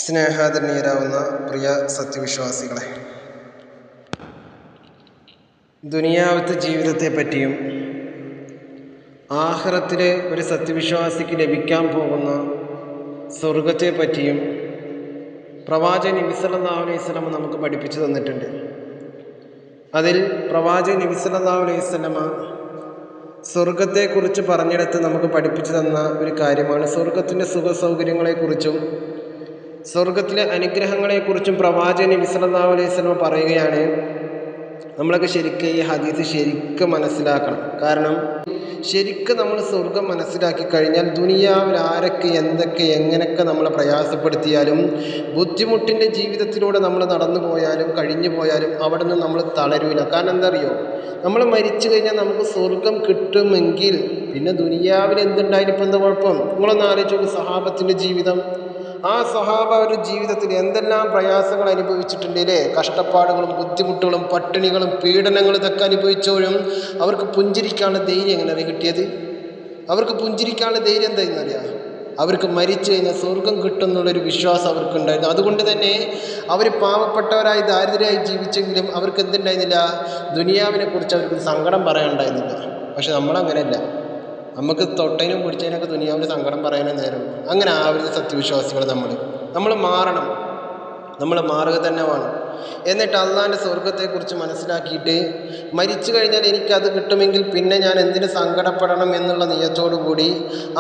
സ്നേഹാദരണീയരാവുന്ന പ്രിയ സത്യവിശ്വാസികളെ, ദുനിയാവത്തെ ജീവിതത്തെ പറ്റിയും ആഖിറത്തിലെ ഒരു സത്യവിശ്വാസിക്ക് ലഭിക്കാൻ പോകുന്ന സ്വർഗത്തെ പറ്റിയും പ്രവാചകൻ നബി സല്ലല്ലാഹു അലൈഹി വസല്ലമ നമുക്ക് പഠിപ്പിച്ചു തന്നിട്ടുണ്ട്. അതിൽ പ്രവാചകൻ നബി സല്ലല്ലാഹു അലൈഹി വസല്ലമ സ്വർഗത്തെക്കുറിച്ച് പറഞ്ഞിടത്ത് നമുക്ക് പഠിപ്പിച്ചു തന്ന ഒരു കാര്യമാണ് സ്വർഗത്തിൻ്റെ സുഖ സൗകര്യങ്ങളെക്കുറിച്ചും സ്വർഗത്തിലെ അനുഗ്രഹങ്ങളെക്കുറിച്ചും പ്രവാചകൻ നബി സല്ലല്ലാഹു അലൈഹി വസല്ലമ പറയുകയാണ്. നമ്മളൊക്കെ ശരിക്കും ഈ ഹദീസ് ശരിക്കും മനസ്സിലാക്കണം. കാരണം ശരിക്കും നമ്മൾ സ്വർഗം മനസ്സിലാക്കി കഴിഞ്ഞാൽ ദുനിയാവിൽ ആരൊക്കെ എന്തൊക്കെ എങ്ങനെയൊക്കെ നമ്മളെ പ്രയാസപ്പെടുത്തിയാലും ബുദ്ധിമുട്ടിൻ്റെ ജീവിതത്തിലൂടെ നമ്മൾ നടന്നു പോയാലും കഴിഞ്ഞു പോയാലും അവിടെ നിന്ന് നമ്മൾ തളരൂല. കാരണം എന്താ അറിയോ, നമ്മൾ മരിച്ചു കഴിഞ്ഞാൽ നമുക്ക് സ്വർഗം കിട്ടുമെങ്കിൽ പിന്നെ ദുനിയാവിൽ എന്തുണ്ടായാലും ഇപ്പം എന്താ കുഴപ്പം? നിങ്ങളൊന്ന് ആലോചിച്ച് നോക്കും സഹാബത്തിൻ്റെ ജീവിതം. ആ സഹാബ ഒരു ജീവിതത്തിൽ എന്തെല്ലാം പ്രയാസങ്ങൾ അനുഭവിച്ചിട്ടുണ്ട് അല്ലേ? കഷ്ടപ്പാടുകളും ബുദ്ധിമുട്ടുകളും പട്ടിണികളും പീഡനങ്ങളും ഇതൊക്കെ അനുഭവിച്ചോഴും അവർക്ക് പുഞ്ചിരിക്കാനുള്ള ധൈര്യം എങ്ങനെയാണ് കിട്ടിയത്? അവർക്ക് പുഞ്ചിരിക്കാനുള്ള ധൈര്യം എന്താണെന്നറിയാം? അവർക്ക് മരിച്ചു കഴിഞ്ഞാൽ സ്വർഗം കിട്ടും എന്നുള്ളൊരു വിശ്വാസം അവർക്കുണ്ടായിരുന്നു. അതുകൊണ്ട് തന്നെ അവർ പാവപ്പെട്ടവരായി ദാരിദ്ര്യമായി ജീവിച്ചെങ്കിലും അവർക്ക് എന്തുണ്ടായിരുന്നില്ല? ദുനിയാവിനെ കുറിച്ച് അവർക്ക് സങ്കടം പറയാനുണ്ടായിരുന്നില്ല. പക്ഷെ നമ്മളങ്ങനെയല്ല. നമുക്ക് തൊട്ടതിനും പിടിച്ചതിനൊക്കെ ദുനിയാവിന് സങ്കടം പറയാനേ നേരം. അങ്ങനെ ആവരുത് സത്യവിശ്വാസികൾ. നമ്മൾ മാറണം. നമ്മൾ മാറുക തന്നെ വേണം. എന്നിട്ട് അള്ളാഹിൻ്റെ സ്വർഗത്തെക്കുറിച്ച് മനസ്സിലാക്കിയിട്ട് മരിച്ചു കഴിഞ്ഞാൽ എനിക്കത് കിട്ടുമെങ്കിൽ പിന്നെ ഞാൻ എന്തിനു സങ്കടപ്പെടണം എന്നുള്ള നിയത്തോടു കൂടി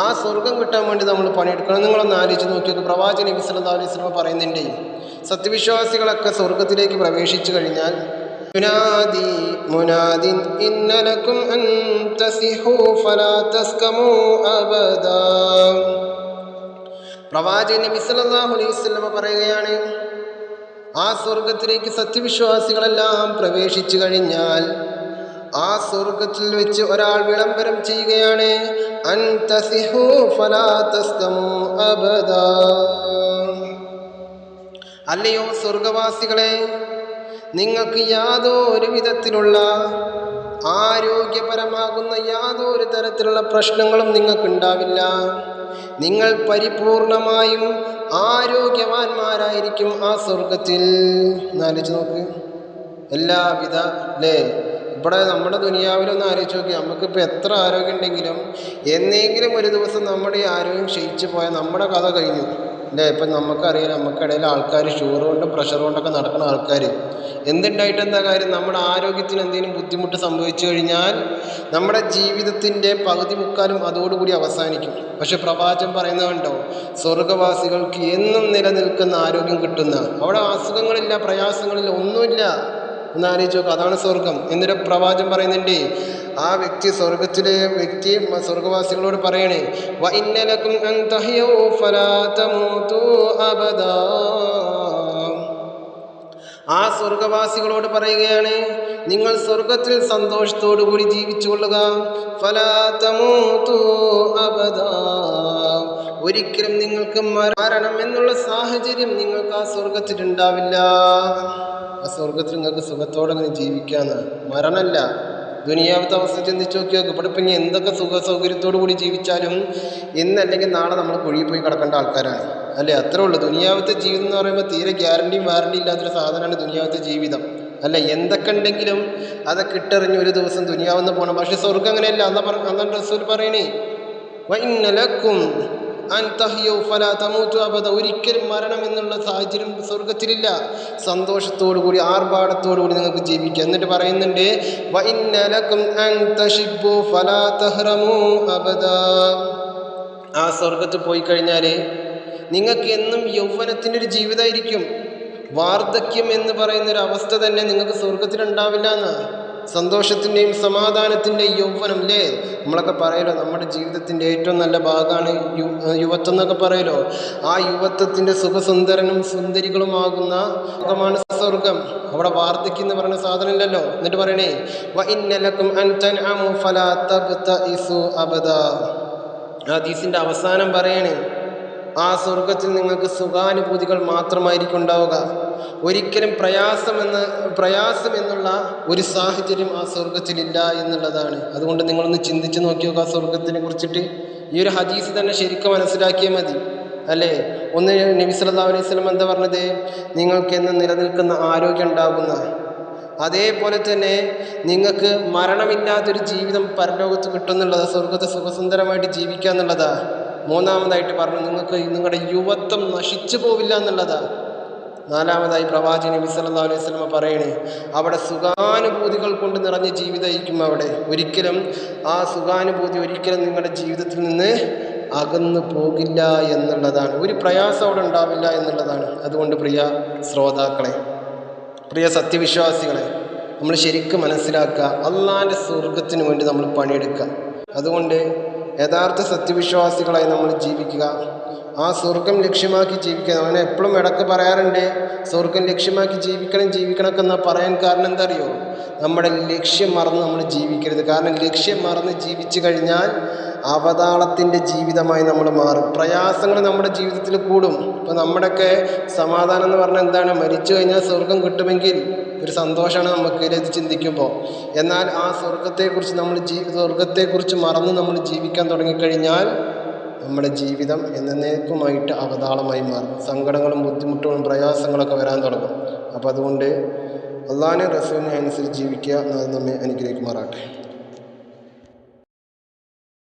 ആ സ്വർഗം കിട്ടാൻ വേണ്ടി നമ്മൾ പണിയെടുക്കണം. നിങ്ങളൊന്ന് ആലോചിച്ച് നോക്കിയൊക്കെ പ്രവാചകൻ നബി സല്ലല്ലാഹു അലൈഹി വസല്ലം പറയുന്നുണ്ട്, സത്യവിശ്വാസികളൊക്കെ സ്വർഗത്തിലേക്ക് പ്രവേശിച്ചു കഴിഞ്ഞാൽ യുനാദി മുനാദിൻ ഇന്ന ലക്കും അൻ തസിഹു ഫലാ തസ്കമു അബദാ. പ്രവാചകൻ നബി സല്ലല്ലാഹു അലൈഹി വസല്ലം പറയുകയാണ്, ആ സ്വർഗത്തിലേക്ക് സത്യവിശ്വാസികളെല്ലാം പ്രവേശിച്ചു കഴിഞ്ഞാൽ ആ സ്വർഗത്തിൽ വെച്ച് ഒരാൾ വിളംബരം ചെയ്യുകയാണ്, അൻ തസിഹു ഫലാ തസ്കമു അബദാ. അല്ലയോ സ്വർഗവാസികളെ, നിങ്ങൾക്ക് യാതൊരു വിധത്തിലുള്ള ആരോഗ്യപരമാകുന്ന യാതൊരു തരത്തിലുള്ള പ്രശ്നങ്ങളും നിങ്ങൾക്കുണ്ടാവില്ല. നിങ്ങൾ പരിപൂർണമായും ആരോഗ്യവാന്മാരായിരിക്കും ആ സ്വർഗത്തിൽ. എന്നാലോചിച്ച് നോക്ക്, എല്ലാവിധ അല്ലേ? ഇവിടെ നമ്മുടെ ദുനിയാവിലൊന്ന് ആലോചിച്ച് നോക്കി, നമുക്കിപ്പോൾ എത്ര ആരോഗ്യം ഉണ്ടെങ്കിലും എന്നെങ്കിലും ഒരു ദിവസം നമ്മുടെ ഈ ആരോഗ്യം ക്ഷയിച്ചു പോയാൽ നമ്മുടെ കഥ കഴിഞ്ഞു അല്ലേ? ഇപ്പം നമുക്കറിയാം, നമുക്കിടയിൽ ആൾക്കാർ ഷുഗർ കൊണ്ടും പ്രഷർ കൊണ്ടൊക്കെ നടക്കുന്ന ആൾക്കാർ. എന്തുണ്ടായിട്ട് എന്താ കാര്യം? നമ്മുടെ ആരോഗ്യത്തിന് എന്തെങ്കിലും ബുദ്ധിമുട്ട് സംഭവിച്ചു കഴിഞ്ഞാൽ നമ്മുടെ ജീവിതത്തിൻ്റെ പകുതി മുക്കാലും അതോടുകൂടി അവസാനിക്കും. പക്ഷെ പ്രവാചകൻ പറയുന്നത് കണ്ടോ, സ്വർഗവാസികൾക്ക് എന്നും നിലനിൽക്കുന്ന ആരോഗ്യം കിട്ടുന്ന, അവിടെ അസുഖങ്ങളില്ല, പ്രയാസങ്ങളില്ല, ഒന്നുമില്ല. എന്നാലോചിച്ച് നോക്കുക, അതാണ് സ്വർഗം. എന്നിട്ട് പ്രവാചകൻ പറയുന്നുണ്ട്, ആ വ്യക്തി സ്വർഗത്തിലെ വ്യക്തി സ്വർഗവാസികളോട് പറയണേ, വഇന്ന ലക്കും അൻ തഹ്യൂ ഫലാ തമൂതു അബദാ. ആ സ്വർഗവാസികളോട് പറയുകയാണ്, നിങ്ങൾ സ്വർഗത്തിൽ സന്തോഷത്തോടു കൂടി ജീവിച്ചു കൊള്ളുക. ഫലാ തമൂതു അബദാ. ഒരിക്കലും നിങ്ങൾക്ക് മരണം എന്നുള്ള സാഹചര്യം നിങ്ങൾക്ക് ആ സ്വർഗത്തിൽ ഉണ്ടാവില്ല. ആ സ്വർഗത്തിൽ നിങ്ങൾക്ക് സുഖത്തോടെ അങ്ങനെ ജീവിക്കാന്ന്, മരണമല്ല. ദുനിയാവത്തെ അവസ്ഥ ചിന്തിച്ച് നോക്കി നോക്കും. ഇവിടെ പിന്നെ എന്തൊക്കെ സുഖ സൗകര്യത്തോടു കൂടി ജീവിച്ചാലും ഇന്നല്ലെങ്കിൽ നാളെ നമ്മൾ കുഴിയിൽ പോയി കിടക്കേണ്ട ആൾക്കാരാണ് അല്ലേ? അത്രേ ഉള്ളൂ. ദുനിയാവത്തെ ജീവിതം എന്ന് പറയുമ്പോൾ തീരെ ഗ്യാരണ്ടിയും വാറണ്ടി ഇല്ലാത്തൊരു സാധനമാണ് ദുനിയാവത്തെ ജീവിതം അല്ല. എന്തൊക്കെ ഉണ്ടെങ്കിലും അതൊക്കെ ഇട്ടെറിഞ്ഞ് ഒരു ദിവസം ദുനിയാവെന്ന് പോകണം. പക്ഷെ സ്വർഗം അങ്ങനെയല്ല. അന്നാ റസൂൽ പറയണേ, വഇന്ന ലക്കും അൻ തഹ്യൂ ഫലാ തമൂതു അബദ. ഒരിക്കലും മരണം എന്നുള്ള സാഹചര്യം സ്വർഗത്തിലില്ല. സന്തോഷത്തോടു കൂടി ആർഭാടത്തോടു കൂടി നിങ്ങൾക്ക് ജീവിക്കാം. എന്നിട്ട് പറയുന്നുണ്ട്, വഇന്ന ലക്കും അൻ തശിബ്ബു ഫലാ തഹ്റമു അബദാ. ആ സ്വർഗത്തിൽ പോയി കഴിഞ്ഞാൽ നിങ്ങൾക്ക് എന്നും യൗവനത്തിൻ്റെ ഒരു ജീവിതമായിരിക്കും. വാർദ്ധക്യം എന്ന് പറയുന്നൊരു അവസ്ഥ തന്നെ നിങ്ങൾക്ക് സ്വർഗത്തിലുണ്ടാവില്ല എന്ന്. സന്തോഷത്തിൻ്റെയും സമാധാനത്തിൻ്റെയും യൗവനം അല്ലേ? നമ്മളൊക്കെ പറയലോ, നമ്മുടെ ജീവിതത്തിൻ്റെ ഏറ്റവും നല്ല ഭാഗമാണ് യുവത്വം എന്നൊക്കെ പറയലോ. ആ യുവത്വത്തിൻ്റെ സുഖസുന്ദരനും സുന്ദരികളുമാകുന്ന സുഖമാണ് സ്വർഗം. അവിടെ വാർദ്ധക്യം എന്ന് പറയുന്ന സാധനം ഇല്ലല്ലോ. എന്നിട്ട് പറയണേ, വഇന്ന ലക്കും അൻ തൻഅമു ഫലാ തബ്തഇസു അബദാ. ഹദീസിൻ്റെ അവസാനം പറയണേ, ആ സ്വർഗത്തിൽ നിങ്ങൾക്ക് സുഖാനുഭൂതികൾ മാത്രമായിരിക്കും ഉണ്ടാവുക. ഒരിക്കലും പ്രയാസം എന്നുള്ള ഒരു സാഹചര്യം ആ സ്വർഗത്തിലില്ല എന്നുള്ളതാണ്. അതുകൊണ്ട് നിങ്ങളൊന്ന് ചിന്തിച്ച് നോക്കി നോക്കുക സ്വർഗത്തിനെ കുറിച്ചിട്ട്. ഈ ഒരു ഹദീസ് തന്നെ ശരിക്കും മനസ്സിലാക്കിയാൽ മതി അല്ലേ? ഒന്ന് നബി സല്ലല്ലാഹു അലൈഹി വസല്ലം എന്താ പറഞ്ഞത്? നിങ്ങൾക്ക് എന്ന് നിലനിൽക്കുന്ന ആരോഗ്യം ഉണ്ടാകുന്ന, അതേപോലെ തന്നെ നിങ്ങൾക്ക് മരണമില്ലാത്തൊരു ജീവിതം പരലോകത്ത് കിട്ടുന്നുള്ളതാ, സ്വർഗത്തെ സുഖസുന്ദരമായിട്ട് ജീവിക്കുക എന്നുള്ളതാ. മൂന്നാമതായിട്ട് പറഞ്ഞു നിങ്ങൾക്ക് നിങ്ങളുടെ യുവത്വം നശിച്ചു പോവില്ല എന്നുള്ളതാ. നാലാമതായി പ്രവാചകൻ നബി സല്ലല്ലാഹു അലൈഹി വസല്ലം പറയണേ, അവിടെ സുഖാനുഭൂതികൾ കൊണ്ട് നിറഞ്ഞ ജീവിതമായിരിക്കും അവിടെ. ഒരിക്കലും ആ സുഖാനുഭൂതി ഒരിക്കലും നിങ്ങളുടെ ജീവിതത്തിൽ നിന്ന് അകന്നു പോകില്ല എന്നുള്ളതാണ്. ഒരു പ്രയാസം അവിടെ ഉണ്ടാവില്ല എന്നുള്ളതാണ്. അതുകൊണ്ട് പ്രിയ ശ്രോതാക്കളെ, പ്രിയ സത്യവിശ്വാസികളെ, നമ്മൾ ശരിക്കും മനസ്സിലാക്കുക, അള്ളാഹിൻ്റെ സ്വർഗത്തിന് വേണ്ടി നമ്മൾ പണിയെടുക്കുക. അതുകൊണ്ട് യഥാർത്ഥ സത്യവിശ്വാസികളായി നമ്മൾ ജീവിക്കുക, ആ സ്വർഗം ലക്ഷ്യമാക്കി ജീവിക്കുക. അവനെ എപ്പോഴും ഇടയ്ക്ക് പറയാറുണ്ട്, സ്വർഗം ലക്ഷ്യമാക്കി ജീവിക്കണമൊക്കെ എന്നാൽ പറയാൻ കാരണം എന്താ അറിയോ? നമ്മുടെ ലക്ഷ്യം മറന്ന് നമ്മൾ ജീവിക്കരുത്. കാരണം ലക്ഷ്യം മറന്ന് ജീവിച്ചു കഴിഞ്ഞാൽ അവതാളത്തിൻ്റെ ജീവിതമായി നമ്മൾ മാറും. പ്രയാസങ്ങൾ നമ്മുടെ ജീവിതത്തിൽ കൂടും. ഇപ്പം നമ്മുടെയൊക്കെ സമാധാനം എന്ന് പറഞ്ഞാൽ എന്താണ്? മരിച്ചു കഴിഞ്ഞാൽ സ്വർഗം കിട്ടുമെങ്കിൽ ഒരു സന്തോഷമാണ് നമുക്ക് ഇത് ചിന്തിക്കുമ്പോൾ. എന്നാൽ ആ സ്വർഗത്തെക്കുറിച്ച് മറന്ന് നമ്മൾ ജീവിക്കാൻ തുടങ്ങിക്കഴിഞ്ഞാൽ നമ്മുടെ ജീവിതം എന്നേക്കുമായിട്ട് അവതാളമായി മാറും. സങ്കടങ്ങളും ബുദ്ധിമുട്ടുകളും പ്രയാസങ്ങളൊക്കെ വരാൻ തുടങ്ങും. അപ്പോൾ അതുകൊണ്ട് അള്ളാഹിനെ റസൂലിനെ അനുസരിച്ച് ജീവിക്കുക, അത് നമ്മെ അനുഗ്രഹിക്കുമാറാട്ടെ.